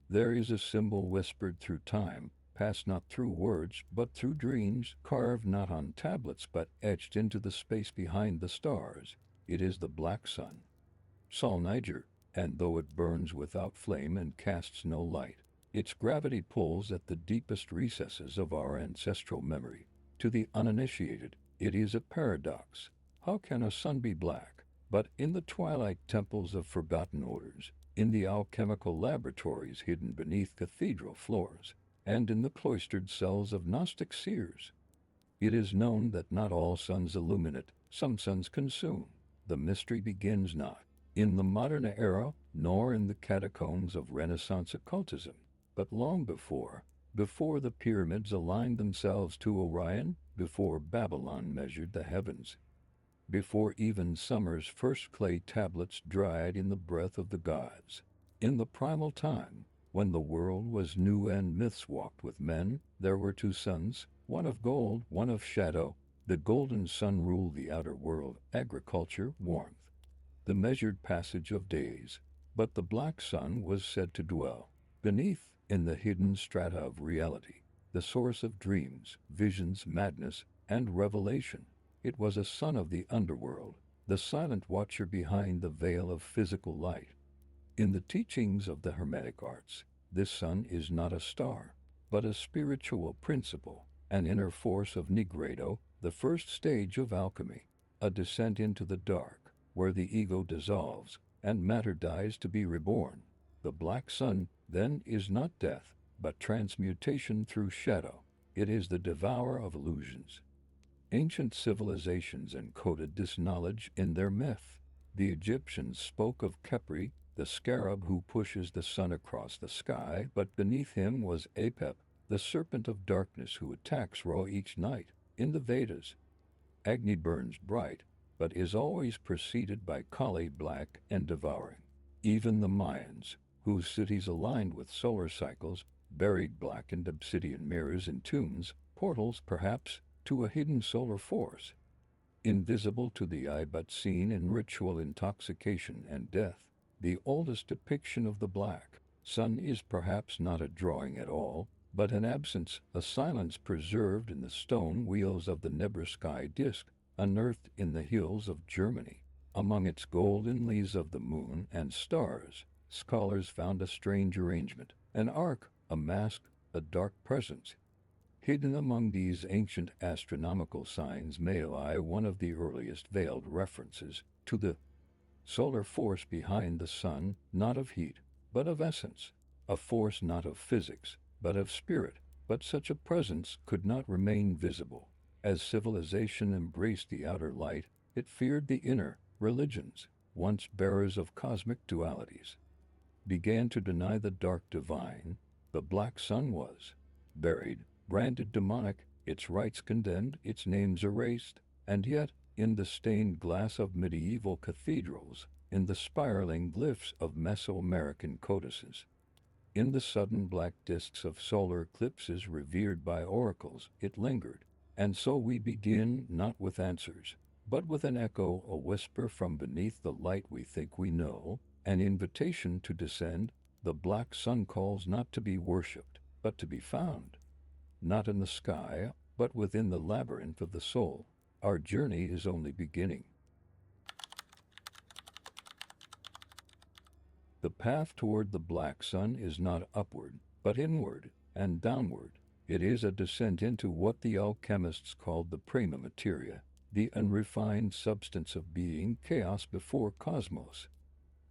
There is a symbol whispered through time, passed not through words, but through dreams, carved not on tablets, but etched into the space behind the stars. It is the black sun. Sol Niger, and though it burns without flame and casts no light, its gravity pulls at the deepest recesses of our ancestral memory. To the uninitiated, it is a paradox. How can a sun be black? But in the twilight temples of forgotten orders, in the alchemical laboratories hidden beneath cathedral floors, and in the cloistered cells of Gnostic seers, it is known that not all suns illuminate, some suns consume. The mystery begins not in the modern era, nor in the catacombs of Renaissance occultism, but long before the pyramids aligned themselves to Orion, before Babylon measured the heavens, before even summer's first clay tablets dried in the breath of the gods. In the primal time, when the world was new and myths walked with men, there were two suns, one of gold, one of shadow. The golden sun ruled the outer world, agriculture, warmth, the measured passage of days. But the black sun was said to dwell beneath, in the hidden strata of reality, the source of dreams, visions, madness, and revelation. It was a son of the underworld, the silent watcher behind the veil of physical light. In the teachings of the Hermetic arts, this sun is not a star, but a spiritual principle, an inner force of Nigredo, the first stage of alchemy, a descent into the dark, where the ego dissolves and matter dies to be reborn. The black sun, then, is not death, but transmutation through shadow. It is the devourer of illusions. Ancient civilizations encoded this knowledge in their myth. The Egyptians spoke of Khepri, the scarab who pushes the sun across the sky, but beneath him was Apep, the serpent of darkness who attacks Ra each night. In the Vedas, Agni burns bright, but is always preceded by Kali, black and devouring. Even the Mayans, whose cities aligned with solar cycles, buried blackened obsidian mirrors in tombs, portals perhaps, to a hidden solar force, invisible to the eye but seen in ritual intoxication and death. The oldest depiction of the black sun is perhaps not a drawing at all, but an absence, a silence preserved in the stone wheels of the Nebraska disk, unearthed in the hills of Germany. Among its gold inlays of the moon and stars, scholars found a strange arrangement, an arc, a mask, a dark presence. Hidden among these ancient astronomical signs may lie one of the earliest veiled references to the solar force behind the sun, not of heat, but of essence, a force not of physics, but of spirit. But such a presence could not remain visible. As civilization embraced the outer light, it feared the inner. Religions, once bearers of cosmic dualities, began to deny the dark divine. The black sun was buried, branded demonic, its rites condemned, its names erased, and yet, in the stained glass of medieval cathedrals, in the spiraling glyphs of Mesoamerican codices, in the sudden black disks of solar eclipses revered by oracles, it lingered. And so we begin not with answers, but with an echo, a whisper from beneath the light we think we know, an invitation to descend. The black sun calls not to be worshipped, but to be found. Not in the sky, but within the labyrinth of the soul. Our journey is only beginning. The path toward the black sun is not upward, but inward and downward. It is a descent into what the alchemists called the prima materia, the unrefined substance of being, chaos before cosmos.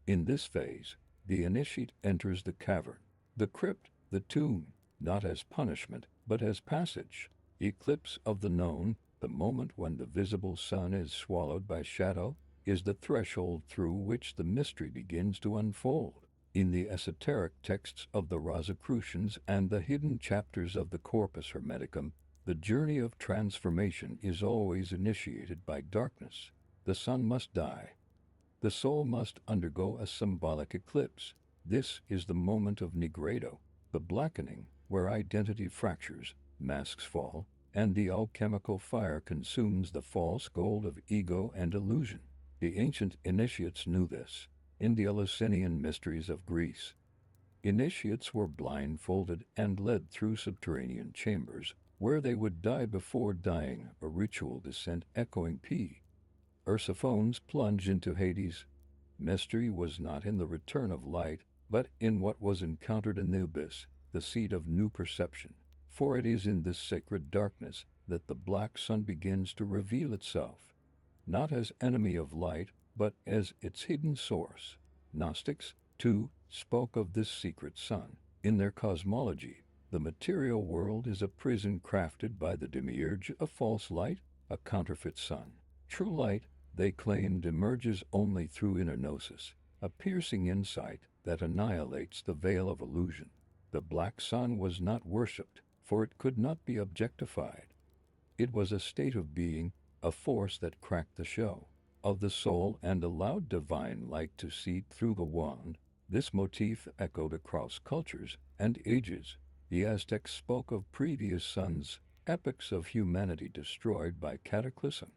In this phase, the initiate enters the cavern, the crypt, the tomb, not as punishment, but as passage. Eclipse of the known, the moment when the visible sun is swallowed by shadow, is the threshold through which the mystery begins to unfold. In the esoteric texts of the Rosicrucians and the hidden chapters of the Corpus Hermeticum, the journey of transformation is always initiated by darkness. The sun must die. The soul must undergo a symbolic eclipse. This is the moment of Nigredo, the blackening, where identity fractures, masks fall, and the alchemical fire consumes the false gold of ego and illusion. The ancient initiates knew this. In the Eleusinian mysteries of Greece, Initiates were blindfolded and led through subterranean chambers, where they would die before dying, a ritual descent echoing P. Persephone's plunge into Hades. Mystery was not in the return of light, but in what was encountered in the abyss, the seat of new perception. For it is in this sacred darkness that the black sun begins to reveal itself, not as enemy of light, but as its hidden source. Gnostics, too, spoke of this secret sun. In their cosmology, the material world is a prison crafted by the demiurge, a false light, a counterfeit sun. True light, they claimed, emerges only through inner gnosis, a piercing insight that annihilates the veil of illusion. The black sun was not worshipped, for it could not be objectified. It was a state of being, a force that cracked the shell of the soul and allowed divine light to seep through the wand. This motif echoed across cultures and ages. The Aztecs spoke of previous suns, epochs of humanity destroyed by cataclysm.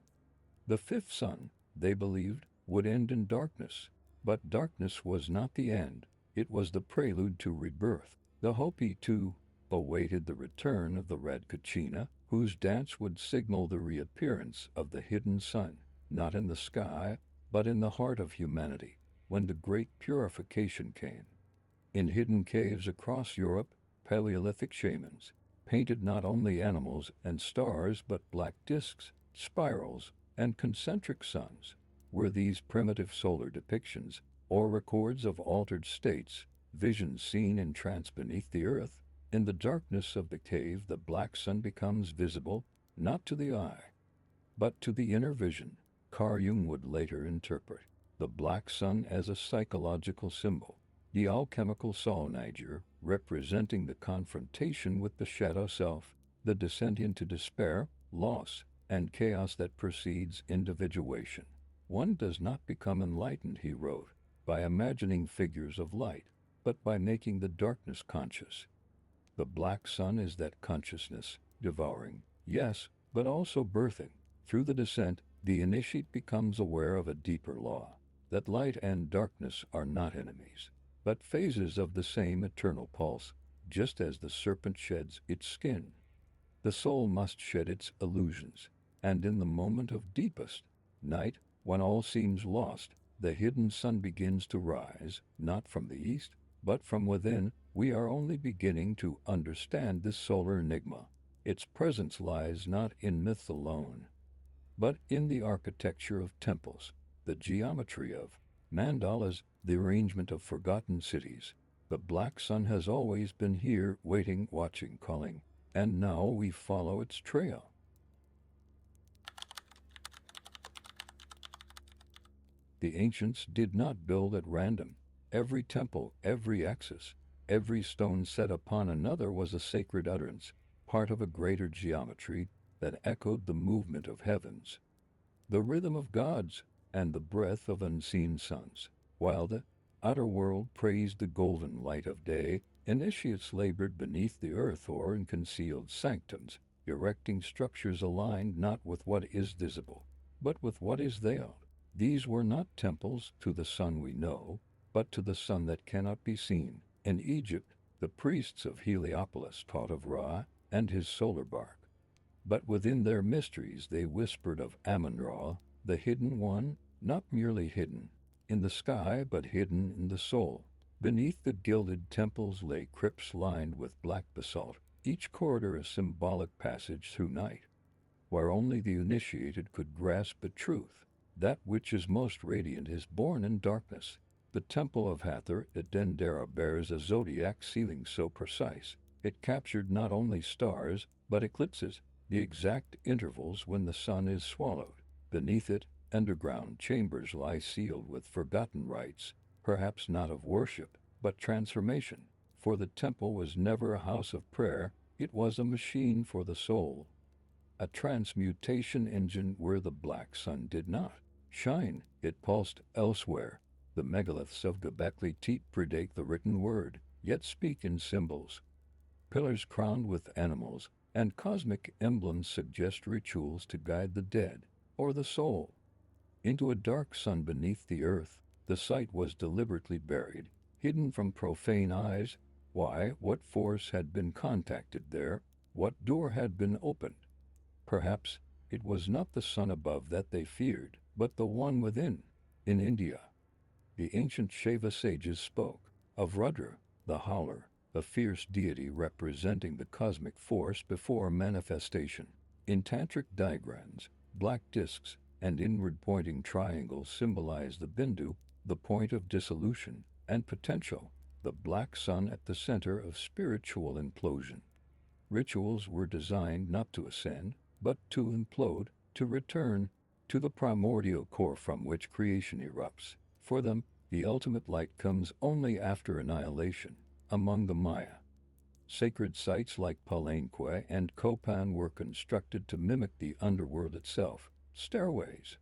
The fifth sun, they believed, would end in darkness. But darkness was not the end. It was the prelude to rebirth. The Hopi, too, awaited the return of the red Kachina, whose dance would signal the reappearance of the hidden sun, not in the sky, but in the heart of humanity, when the great purification came. In hidden caves across Europe, Paleolithic shamans painted not only animals and stars but black disks, spirals, and concentric suns. Were these primitive solar depictions, or records of altered states, visions seen in trance beneath the earth? In the darkness of the cave, the black sun becomes visible, not to the eye, but to the inner vision. Carl Jung would later interpret the black sun as a psychological symbol, the alchemical soleniger representing the confrontation with the shadow self, the descent into despair, loss, and chaos that precedes individuation. One does not become enlightened, he wrote, by imagining figures of light, but by making the darkness conscious. The black sun is that consciousness, devouring, yes, but also birthing. Through the descent, the initiate becomes aware of a deeper law, that light and darkness are not enemies, but phases of the same eternal pulse, just as the serpent sheds its skin. The soul must shed its illusions, and in the moment of deepest night, when all seems lost, the hidden sun begins to rise, not from the east, but from within. We are only beginning to understand this solar enigma. Its presence lies not in myth alone, but in the architecture of temples, the geometry of mandalas, the arrangement of forgotten cities. The black sun has always been here, waiting, watching, calling, and now we follow its trail. The ancients did not build at random. Every temple, every axis, every stone set upon another was a sacred utterance, part of a greater geometry that echoed the movement of heavens, the rhythm of gods, and the breath of unseen suns. While the outer world praised the golden light of day, initiates labored beneath the earth or in concealed sanctums, erecting structures aligned not with what is visible, but with what is veiled. These were not temples to the sun we know, but to the sun that cannot be seen. In Egypt, the priests of Heliopolis taught of Ra and his solar bark. But within their mysteries they whispered of Amun-Ra, the hidden one, not merely hidden in the sky but hidden in the soul. Beneath the gilded temples lay crypts lined with black basalt, each corridor a symbolic passage through night, where only the initiated could grasp the truth. That which is most radiant is born in darkness. The temple of Hathor at Dendera bears a zodiac ceiling so precise, it captured not only stars, but eclipses, the exact intervals when the sun is swallowed. Beneath it, underground chambers lie sealed with forgotten rites, perhaps not of worship, but transformation. For the temple was never a house of prayer, it was a machine for the soul, a transmutation engine where the black sun did not shine, it pulsed elsewhere. The megaliths of Göbekli Tepe predate the written word, yet speak in symbols. Pillars crowned with animals and cosmic emblems suggest rituals to guide the dead, or the soul, into a dark sun beneath the earth. The site was deliberately buried, hidden from profane eyes. Why, what force had been contacted there? What door had been opened? Perhaps it was not the sun above that they feared, but the one within. In India, the ancient Shaiva sages spoke of Rudra, the howler, a fierce deity representing the cosmic force before manifestation. In tantric diagrams, black discs and inward-pointing triangles symbolize the bindu, the point of dissolution and potential, the black sun at the center of spiritual implosion. Rituals were designed not to ascend, but to implode, to return to the primordial core from which creation erupts. For them, the ultimate light comes only after annihilation. Among the Maya, sacred sites like Palenque and Copan were constructed to mimic the underworld itself. Stairways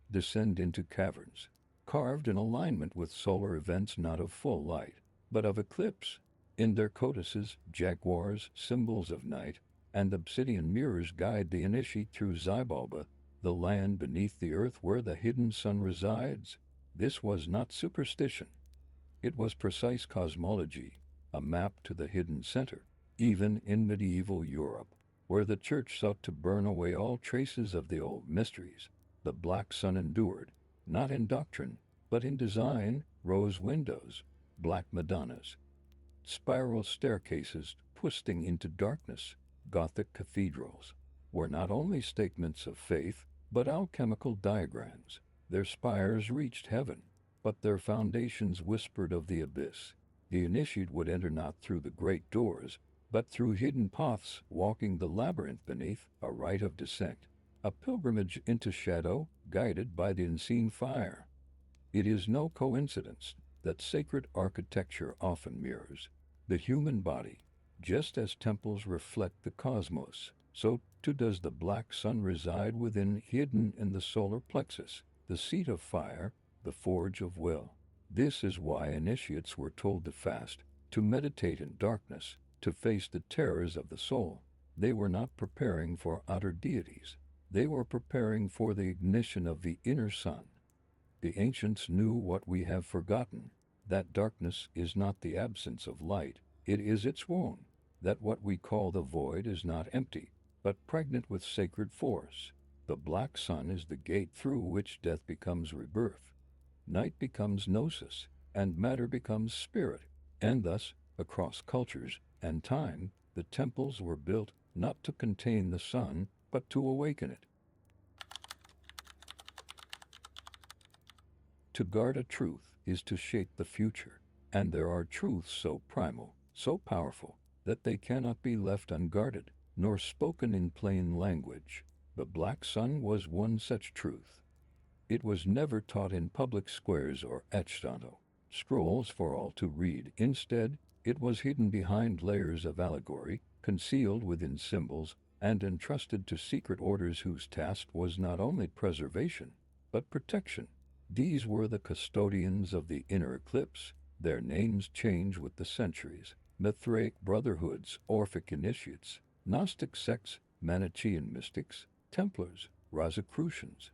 descend into caverns, carved in alignment with solar events not of full light, but of eclipse. In their codices, jaguars, symbols of night, and obsidian mirrors guide the initiate through Xibalba, the land beneath the earth where the hidden sun resides. This was not superstition. It was precise cosmology, a map to the hidden center. Even in medieval Europe, where the church sought to burn away all traces of the old mysteries, the black sun endured, not in doctrine, but in design. Rose windows, black Madonnas, spiral staircases twisting into darkness, Gothic cathedrals, were not only statements of faith, but alchemical diagrams. Their spires reached heaven, but their foundations whispered of the abyss. The initiate would enter not through the great doors, but through hidden paths, walking the labyrinth beneath, a rite of descent, a pilgrimage into shadow, guided by the unseen fire. It is no coincidence that sacred architecture often mirrors the human body. Just as temples reflect the cosmos, so too does the black sun reside within, hidden in the solar plexus, the seat of fire, the forge of will. This is why initiates were told to fast, to meditate in darkness, to face the terrors of the soul. They were not preparing for outer deities. They were preparing for the ignition of the inner sun. The ancients knew what we have forgotten, that darkness is not the absence of light, it is its womb, that what we call the void is not empty, but pregnant with sacred force. The black sun is the gate through which death becomes rebirth, night becomes gnosis, and matter becomes spirit. And thus, across cultures and time, the temples were built not to contain the sun, but to awaken it. To guard a truth is to shape the future, and there are truths so primal, so powerful, that they cannot be left unguarded, nor spoken in plain language. The black sun was one such truth. It was never taught in public squares or etched onto scrolls for all to read. Instead, it was hidden behind layers of allegory, concealed within symbols, and entrusted to secret orders whose task was not only preservation, but protection. These were the custodians of the inner eclipse. Their names change with the centuries: Mithraic brotherhoods, Orphic initiates, Gnostic sects, Manichaean mystics, Templars, Rosicrucians,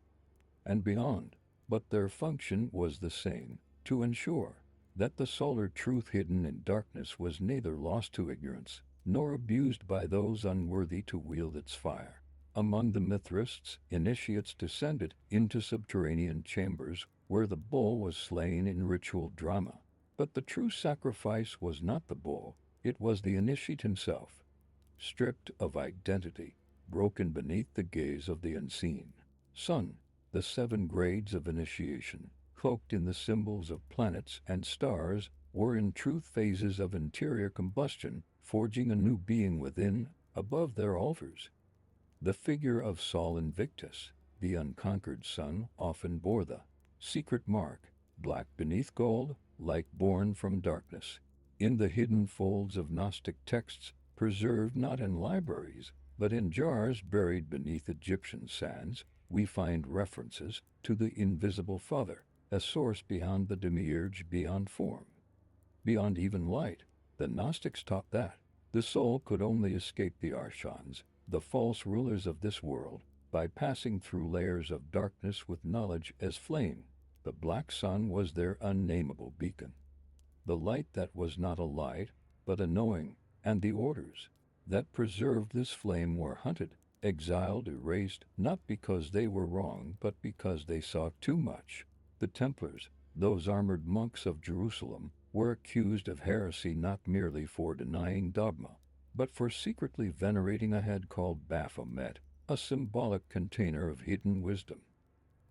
and beyond. But their function was the same: to ensure that the solar truth hidden in darkness was neither lost to ignorance, nor abused by those unworthy to wield its fire. Among the Mithrists, initiates descended into subterranean chambers where the bull was slain in ritual drama. But the true sacrifice was not the bull, it was the initiate himself, stripped of identity, broken beneath the gaze of the unseen. Sun, the 7 grades of initiation, cloaked in the symbols of planets and stars, were in truth phases of interior combustion, forging a new being within, above their altars. The figure of Sol Invictus, the unconquered sun, often bore the secret mark, black beneath gold, light born from darkness. In the hidden folds of Gnostic texts, preserved not in libraries, but in jars buried beneath Egyptian sands, we find references to the invisible Father, a source beyond the demiurge, beyond form, beyond even light. The Gnostics taught that the soul could only escape the archons, the false rulers of this world, by passing through layers of darkness with knowledge as flame. The black sun was their unnameable beacon. the light that was not a light, but a knowing, and the orders that preserved this flame were hunted, exiled, erased, not because they were wrong, but because they saw too much. The Templars, those armored monks of Jerusalem, were accused of heresy not merely for denying dogma, but for secretly venerating a head called Baphomet, a symbolic container of hidden wisdom.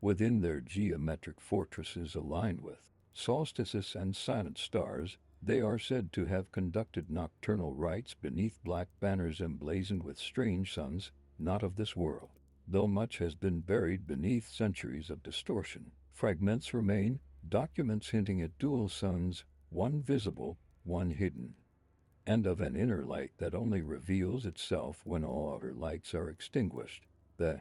Within their geometric fortresses aligned with solstices and silent stars, they are said to have conducted nocturnal rites beneath black banners emblazoned with strange suns, not of this world. Though much has been buried beneath centuries of distortion, fragments remain, documents hinting at dual suns, one visible, one hidden, and of an inner light that only reveals itself when all outer lights are extinguished. The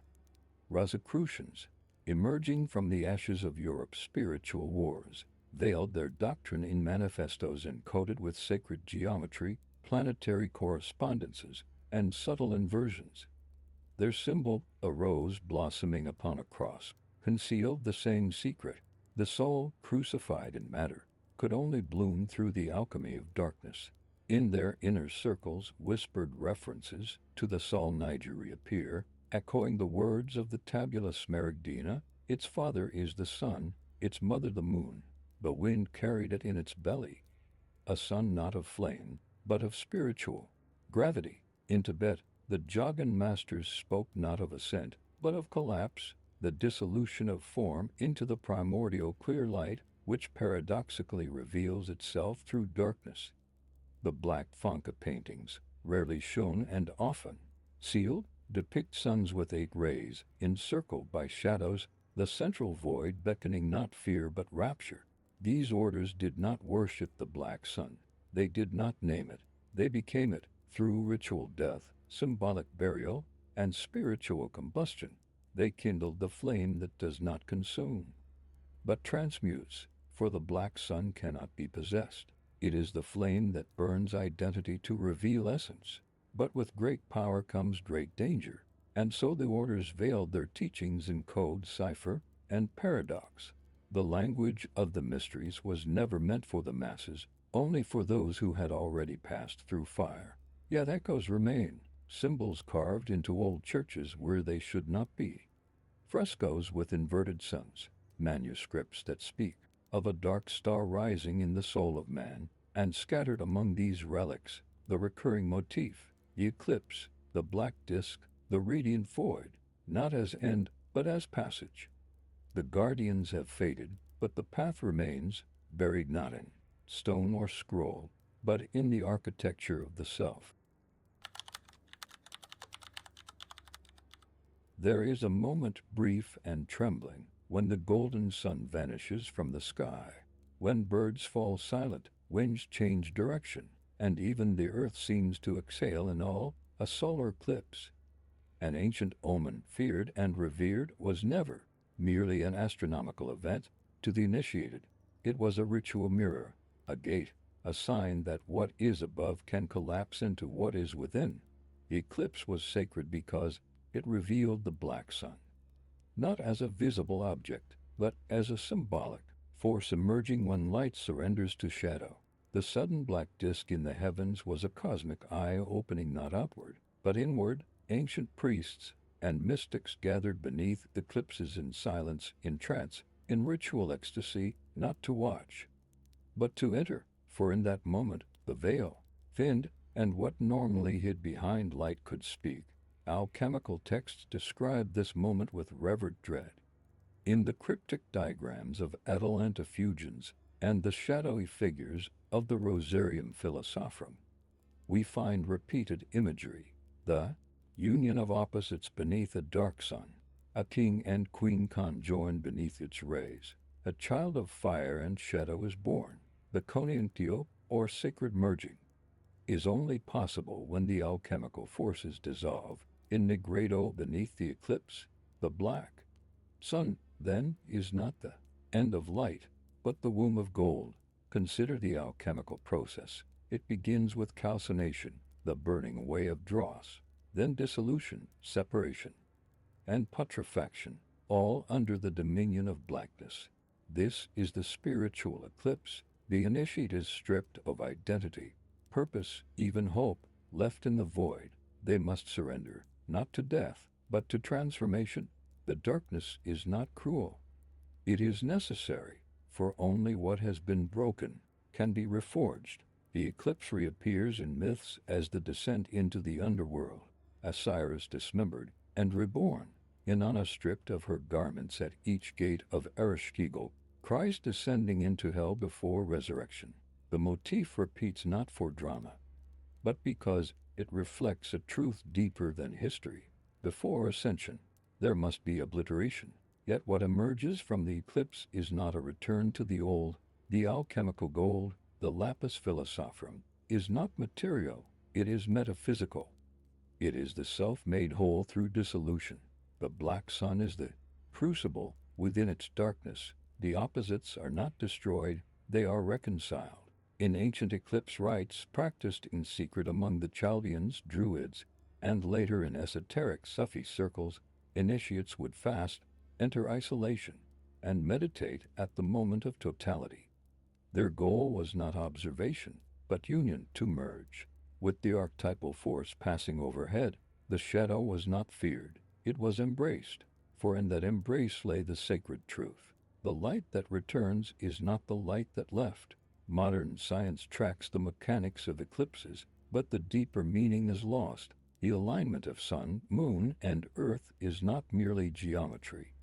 Rosicrucians, emerging from the ashes of Europe's spiritual wars, veiled their doctrine in manifestos encoded with sacred geometry, planetary correspondences, and subtle inversions. Their symbol, a rose blossoming upon a cross, concealed the same secret. The soul, crucified in matter, could only bloom through the alchemy of darkness. In their inner circles, whispered references to the Sol Niger reappear, echoing the words of the Tabula Smaragdina: its father is the sun, its mother the moon. The wind carried it in its belly, a sun not of flame, but of spiritual gravity. In Tibet, the Jagan masters spoke not of ascent, but of collapse, the dissolution of form into the primordial clear light, which paradoxically reveals itself through darkness. The black Fonka paintings, rarely shown and often sealed, depict suns with 8 rays, encircled by shadows, the central void beckoning not fear but rapture. These orders did not worship the black sun. They did not name it. They became it, through ritual death, symbolic burial, and spiritual combustion. They kindled the flame that does not consume, but transmutes, for the black sun cannot be possessed. It is the flame that burns identity to reveal essence. But with great power comes great danger, and so the orders veiled their teachings in code, cipher, and paradox. The language of the mysteries was never meant for the masses, only for those who had already passed through fire. Yet echoes remain, symbols carved into old churches where they should not be, frescoes with inverted suns, manuscripts that speak of a dark star rising in the soul of man, and scattered among these relics, the recurring motif, the eclipse, the black disk, the radiant void, not as end, but as passage. The guardians have faded, but the path remains, buried not in stone or scroll, but in the architecture of the self. There is a moment brief and trembling, when the golden sun vanishes from the sky, when birds fall silent, winds change direction, and even the earth seems to exhale in awe, a solar eclipse. An ancient omen, feared and revered, was never merely an astronomical event. To the initiated, it was a ritual mirror, a gate, a sign that what is above can collapse into what is within. The eclipse was sacred because it revealed the black sun, not as a visible object, but as a symbolic force emerging when light surrenders to shadow. The sudden black disk in the heavens was a cosmic eye opening not upward, but inward. Ancient priests and mystics gathered beneath the eclipses in silence, in trance, in ritual ecstasy, not to watch, but to enter, for in that moment the veil thinned, and what normally hid behind light could speak. Alchemical texts describe this moment with reverent dread. In the cryptic diagrams of Atalanta effusions and the shadowy figures of the Rosarium Philosophorum, we find repeated imagery: the union of opposites beneath a dark sun, a king and queen conjoined beneath its rays, a child of fire and shadow is born. The conjunctio, or sacred merging, is only possible when the alchemical forces dissolve. In Negredo beneath the eclipse, the black sun, then, is not the end of light, but the womb of gold. Consider the alchemical process. It begins with calcination, the burning away of dross, then dissolution, separation, and putrefaction, all under the dominion of blackness. This is the spiritual eclipse, The initiate is stripped of identity, purpose, even hope, left in the void. They must surrender, not to death, but to transformation. The darkness is not cruel. It is necessary, for only what has been broken can be reforged. The eclipse reappears in myths as the descent into the underworld, Osiris dismembered and reborn, Inanna stripped of her garments at each gate of Ereshkigal, Christ descending into hell before resurrection. The motif repeats not for drama, but because it reflects a truth deeper than history. Before ascension, there must be obliteration. Yet what emerges from the eclipse is not a return to the old. The alchemical gold, the lapis philosophorum, is not material, it is metaphysical. It is the self made whole through dissolution. The black sun is the crucible within its darkness. The opposites are not destroyed, they are reconciled. In ancient eclipse rites practiced in secret among the Chaldeans, Druids, and later in esoteric Sufi circles, initiates would fast, enter isolation, and meditate at the moment of totality. Their goal was not observation, but union, to merge. With the archetypal force passing overhead, the shadow was not feared, it was embraced, for in that embrace lay the sacred truth. The light that returns is not the light that left. Modern science tracks the mechanics of eclipses, but the deeper meaning is lost. The alignment of sun, moon, and earth is not merely geometry.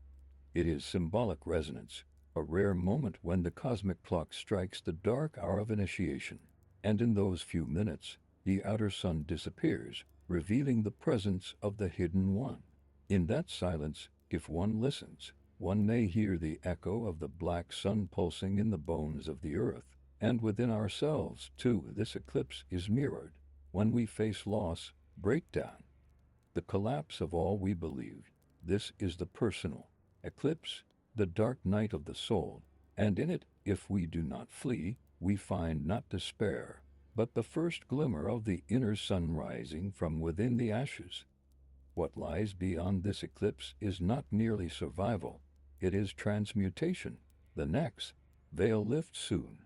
It is symbolic resonance, a rare moment when the cosmic clock strikes the dark hour of initiation. And in those few minutes, the outer sun disappears, revealing the presence of the hidden one. In that silence, if one listens, one may hear the echo of the black sun pulsing in the bones of the earth. And within ourselves, too, this eclipse is mirrored. When we face loss, breakdown, the collapse of all we believed, this is the personal eclipse, the dark night of the soul, and in it, if we do not flee, we find not despair, but the first glimmer of the inner sun rising from within the ashes. What lies beyond this eclipse is not merely survival, it is transmutation. The next veil lifts soon.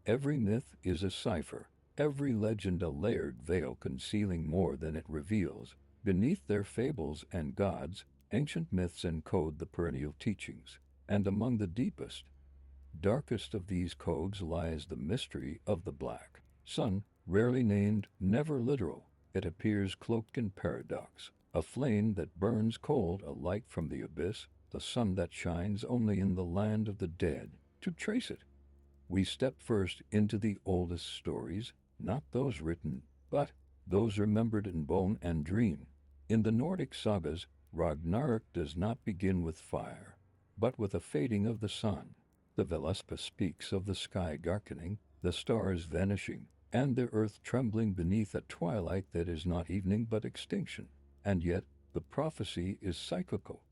Every myth is a cipher, every legend a layered veil concealing more than it reveals. Beneath their fables and gods, ancient myths encode the perennial teachings, and among the deepest, darkest of these codes lies the mystery of the black sun, rarely named, never literal. It appears cloaked in paradox, a flame that burns cold, a light from the abyss, the sun that shines only in the land of the dead. To trace it, we step first into the oldest stories, not those written, but those remembered in bone and dream. In the Nordic sagas, Ragnarök does not begin with fire, but with a fading of the sun. The Völuspá speaks of the sky darkening, the stars vanishing, and the earth trembling beneath a twilight that is not evening but extinction. And yet, the prophecy is cyclical.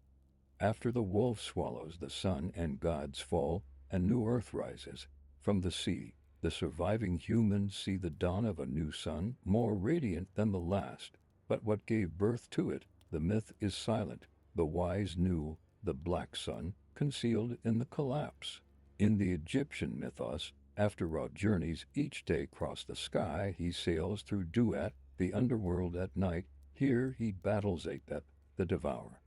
After the wolf swallows the sun and gods fall, a new earth rises. From the sea, the surviving humans see the dawn of a new sun, more radiant than the last. But what gave birth to it? The myth is silent. The wise knew the black sun, concealed in the collapse. In the Egyptian mythos, after Ra journeys each day across the sky, he sails through Duat, the underworld at night. Here he battles Apep, the devourer.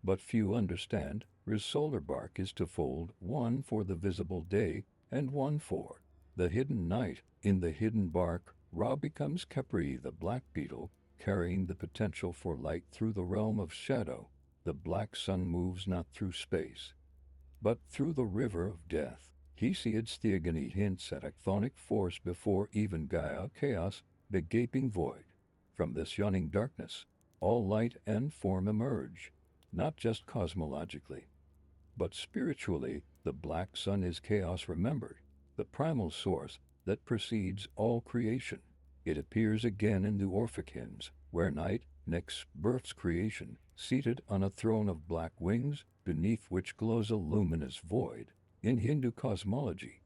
But few understand, his solar bark is to fold, one for the visible day, and one for the hidden night. In the hidden bark, Ra becomes Khepri, the black beetle, carrying the potential for light through the realm of shadow. The black sun moves not through space, but through the river of death. Hesiod's Theogony hints at a chthonic force before even Gaia, chaos, the gaping void. From this yawning darkness, all light and form emerge, not just cosmologically, but spiritually. The black sun is chaos remembered, the primal source that precedes all creation. It appears again in the Orphic hymns, where night next births creation, seated on a throne of black wings, beneath which glows a luminous void. In Hindu cosmology,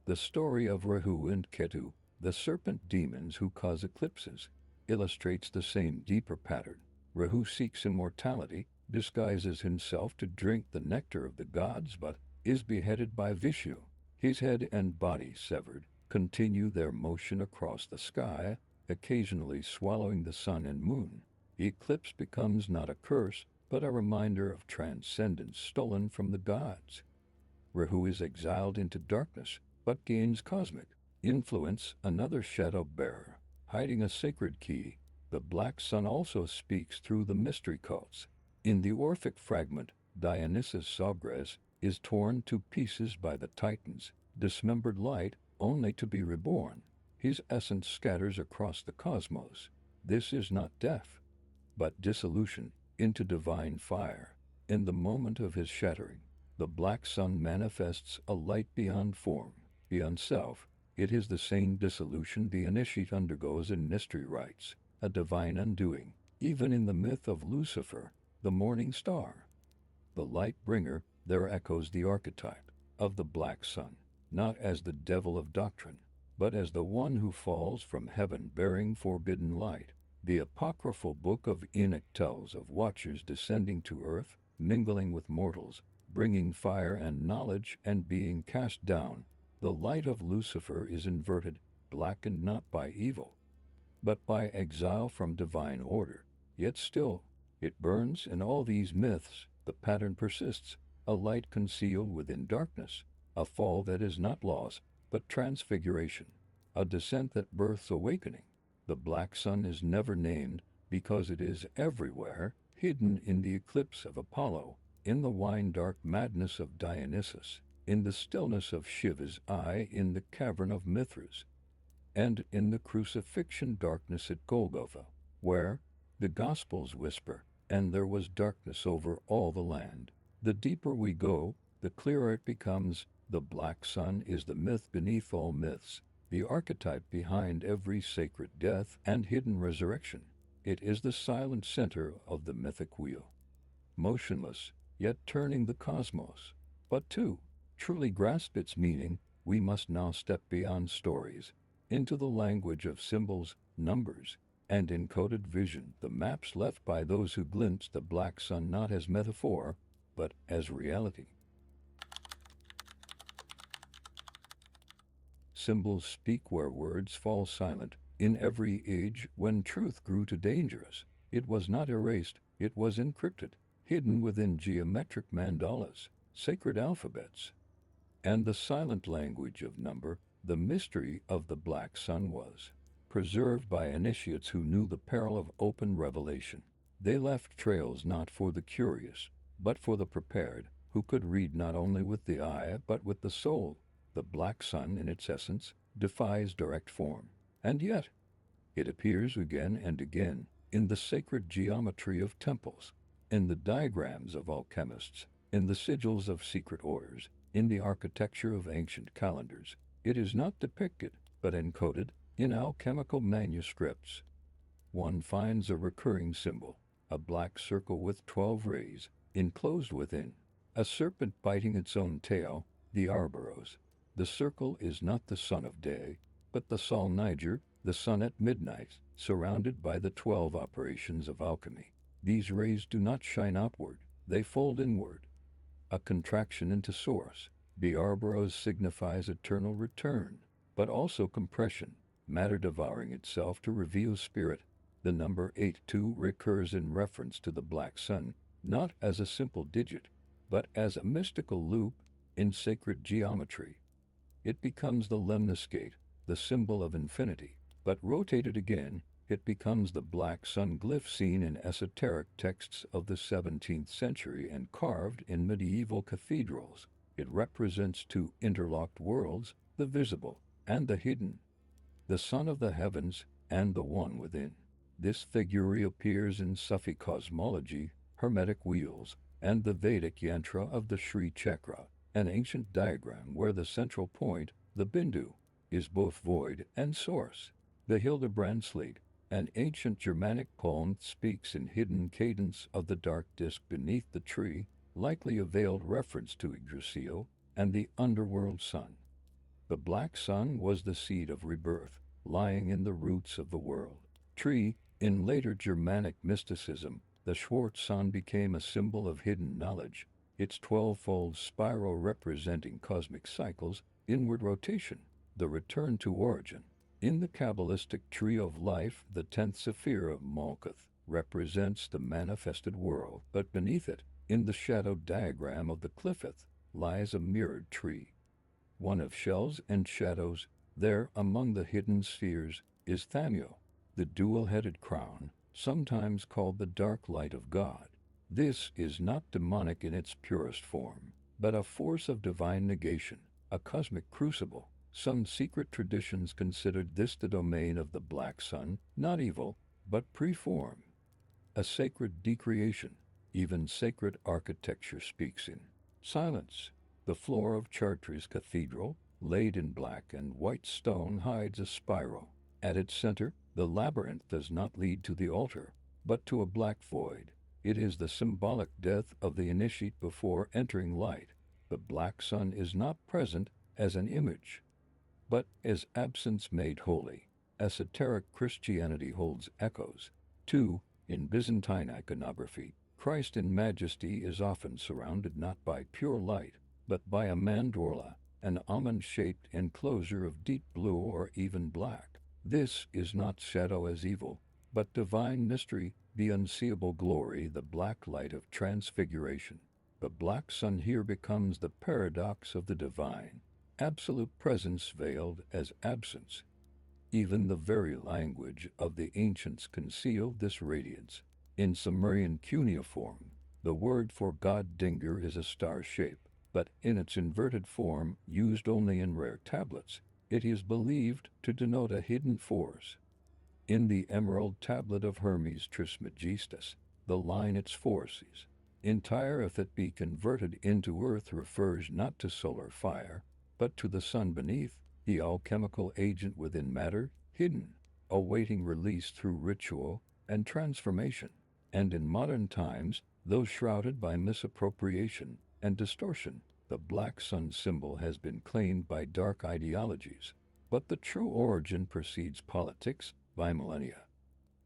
the story of Rahu and Ketu, the serpent demons who cause eclipses, illustrates the same deeper pattern. Rahu seeks immortality, disguises himself to drink the nectar of the gods, but is beheaded by Vishnu. His head and body severed, continue their motion across the sky, occasionally swallowing the sun and moon. The eclipse becomes not a curse, but a reminder of transcendence stolen from the gods. Rahu is exiled into darkness, but gains cosmic influence, another shadow bearer, hiding a sacred key. The black sun also speaks through the mystery cults. In the Orphic fragment, Dionysus Sogres is torn to pieces by the Titans, dismembered light, only to be reborn. His essence scatters across the cosmos. This is not death, but dissolution into divine fire. In the moment of his shattering, the black sun manifests a light beyond form, beyond self. It is the same dissolution the initiate undergoes in mystery rites, a divine undoing. Even in the myth of Lucifer, the morning star, the light bringer, there echoes the archetype of the black sun, not as the devil of doctrine, but as the one who falls from heaven bearing forbidden light. The apocryphal book of Enoch tells of watchers descending to earth, mingling with mortals, bringing fire and knowledge, and being cast down. The light of Lucifer is inverted, blackened not by evil, but by exile from divine order. Yet still, it burns. In all these myths, the pattern persists, a light concealed within darkness, a fall that is not loss, but transfiguration, a descent that births awakening. The black sun is never named because it is everywhere, hidden in the eclipse of Apollo, in the wine-dark madness of Dionysus, in the stillness of Shiva's eye, in the cavern of Mithras, and in the crucifixion darkness at Golgotha, where the Gospels whisper, and there was darkness over all the land. The deeper we go, the clearer it becomes. The black sun is the myth beneath all myths, the archetype behind every sacred death and hidden resurrection. It is the silent center of the mythic wheel, motionless, yet turning the cosmos. But to truly grasp its meaning, we must now step beyond stories, into the language of symbols, numbers, and encoded vision, the maps left by those who glimpsed the black sun not as metaphor, but as reality. Symbols speak where words fall silent. In every age, when truth grew too dangerous, it was not erased, it was encrypted, hidden within geometric mandalas, sacred alphabets. And the silent language of number, the mystery of the black sun, was preserved by initiates who knew the peril of open revelation. They left trails not for the curious, but for the prepared, who could read not only with the eye but with the soul. The black sun, in its essence, defies direct form, and yet it appears again and again in the sacred geometry of temples, in the diagrams of alchemists, in the sigils of secret orders, in the architecture of ancient calendars. It is not depicted, but encoded in alchemical manuscripts. One finds a recurring symbol, a black circle with 12 rays, enclosed within, a serpent biting its own tail, the Ouroboros. The circle is not the sun of day, but the Sol Niger, the sun at midnight, surrounded by the 12 operations of alchemy. These rays do not shine outward, they fold inward, a contraction into source. The Ouroboros signifies eternal return, but also compression, matter devouring itself to reveal spirit. The number 82 recurs in reference to the black sun, not as a simple digit, but as a mystical loop in sacred geometry. It becomes the lemniscate, the symbol of infinity, but rotated again, it becomes the black sun glyph seen in esoteric texts of the 17th century and carved in medieval cathedrals. It represents two interlocked worlds, the visible and the hidden, the sun of the heavens and the one within. This figure reappears in Sufi cosmology, Hermetic wheels, and the Vedic yantra of the Sri Chakra, an ancient diagram where the central point, the Bindu, is both void and source. The Hildebrand slate, an ancient Germanic poem, speaks in hidden cadence of the dark disk beneath the tree, likely a veiled reference to Yggdrasil and the underworld sun. The black sun was the seed of rebirth, lying in the roots of the world tree. In later Germanic mysticism, The Schwartz sun became a symbol of hidden knowledge, its 12-fold spiral representing cosmic cycles, inward rotation, the return to origin. In the Kabbalistic tree of life, the 10th Sephir of Malkuth represents the manifested world, but beneath it, in the shadow diagram of the Qliphoth, lies a mirrored tree, one of shells and shadows. There, among the hidden spheres, is Thamuel, the dual-headed crown, sometimes called the dark light of God. This is not demonic in its purest form, but a force of divine negation, a cosmic crucible. Some secret traditions considered this the domain of the Black Sun, not evil, but preform, a sacred decreation. Even sacred architecture speaks in silence. The floor of Chartres Cathedral, laid in black and white stone, hides a spiral. At its center, the labyrinth does not lead to the altar, but to a black void. It is the symbolic death of the initiate before entering light. The Black Sun is not present as an image, but as absence made holy. Esoteric Christianity holds echoes. 2. In Byzantine iconography, Christ in majesty is often surrounded not by pure light, but by a mandorla, an almond-shaped enclosure of deep blue or even black. This is not shadow as evil, but divine mystery, the unseeable glory, the black light of transfiguration. The Black Sun here becomes the paradox of the divine, absolute presence veiled as absence. Even the very language of the ancients concealed this radiance. In Sumerian cuneiform, the word for god Dinger is a star shape, but in its inverted form, used only in rare tablets, it is believed to denote a hidden force. In the emerald tablet of Hermes Trismegistus, the line its forces entire if it be converted into earth refers not to solar fire, but to the sun beneath, the alchemical agent within matter, hidden, awaiting release through ritual and transformation. And in modern times, though shrouded by misappropriation and distortion, the Black Sun symbol has been claimed by dark ideologies. But the true origin precedes politics by millennia.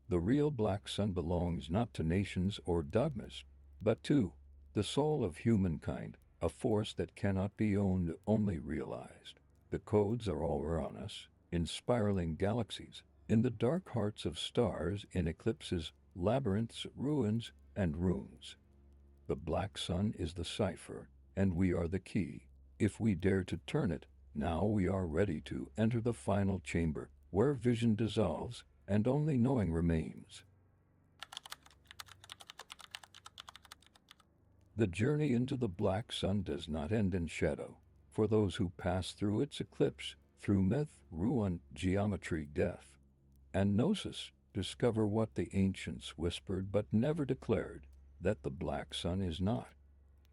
The real Black Sun belongs not to nations or dogmas, but to the soul of humankind, a force that cannot be owned, only realized. The codes are all around us, in spiraling galaxies, in the dark hearts of stars, in eclipses, labyrinths, ruins, and runes. The Black Sun is the cipher, and we are the key. If we dare to turn it, now we are ready to enter the final chamber, where vision dissolves, and only knowing remains. The journey into the Black Sun does not end in shadow. For those who pass through its eclipse, through myth, ruin, geometry, death, and gnosis, discover what the ancients whispered but never declared, that the Black Sun is not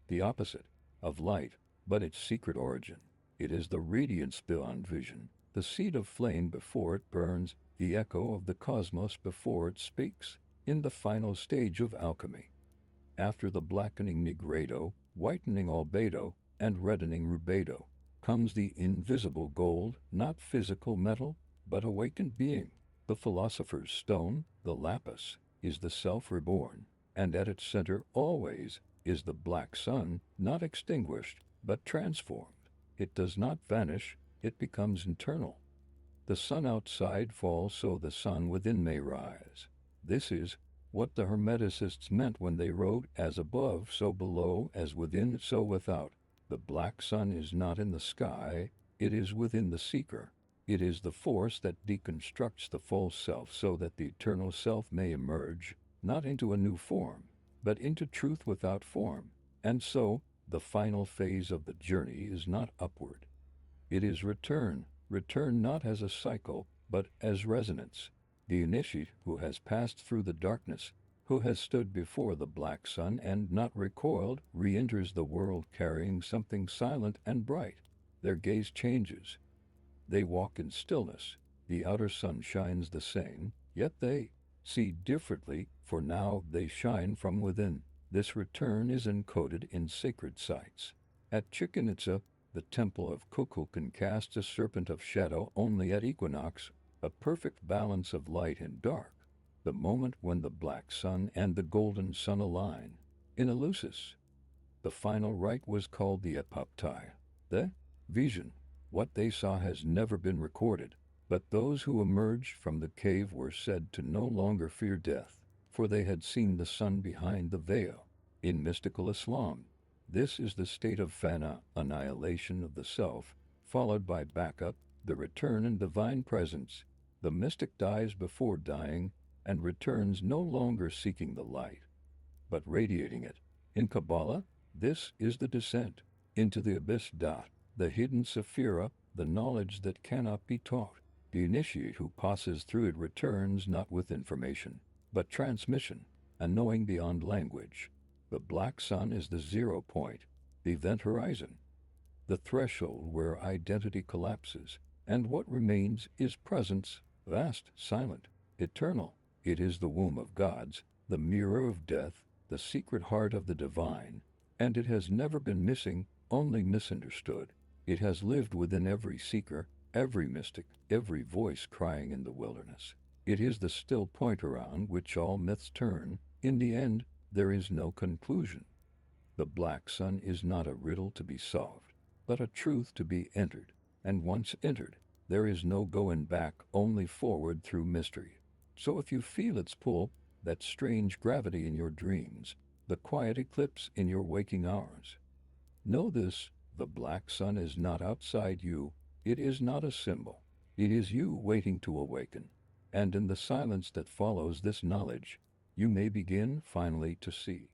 the opposite of light, but its secret origin. It is the radiance beyond vision, the seed of flame before it burns, the echo of the cosmos before it speaks, in the final stage of alchemy. After the blackening nigredo, whitening albedo, and reddening rubedo, comes the invisible gold, not physical metal, but awakened being. The philosopher's stone, the lapis, is the self reborn, and at its center always is the Black Sun, not extinguished, but transformed. It does not vanish, it becomes internal. The sun outside falls so the sun within may rise. This is what the Hermeticists meant when they wrote, as above, so below, as within, so without. The Black Sun is not in the sky, it is within the seeker. It is the force that deconstructs the false self so that the eternal self may emerge, not into a new form, but into truth without form. And so, the final phase of the journey is not upward. It is return not as a cycle, but as resonance. The initiate who has passed through the darkness, who has stood before the Black Sun and not recoiled, re-enters the world carrying something silent and bright. Their gaze changes. They walk in stillness. The outer sun shines the same, yet they see differently, for now they shine from within. This return is encoded in sacred sites. At Chichen Itza, the temple of Kukulkan casts a serpent of shadow only at equinox, a perfect balance of light and dark. the moment when the black sun and the golden sun align. In Eleusis, the final rite was called the apoptai, the vision. What they saw has never been recorded, but those who emerged from the cave were said to no longer fear death, for they had seen the sun behind the veil. In mystical Islam, this is the state of fana, annihilation of the self, followed by backup, the return in divine presence. The mystic dies before dying and returns no longer seeking the light, but radiating it. In Kabbalah, this is the descent into the abyss. The hidden sephira, the knowledge that cannot be taught. The initiate who passes through it returns not with information, but transmission, a knowing beyond language. The black sun is the 0 point, the event horizon, the threshold where identity collapses, and what remains is presence, vast, silent, eternal. It is the womb of gods, the mirror of death, the secret heart of the divine, and it has never been missing, only misunderstood. It has lived within every seeker, every mystic, every voice crying in the wilderness. It is the still point around which all myths turn. In the end, there is no conclusion. The black sun is not a riddle to be solved, but a truth to be entered. And once entered, there is no going back, only forward through mystery. So if you feel its pull, that strange gravity in your dreams, the quiet eclipse in your waking hours, know this: the black sun is not outside you. It is not a symbol. It is you waiting to awaken. And in the silence that follows this knowledge, you may begin finally to see.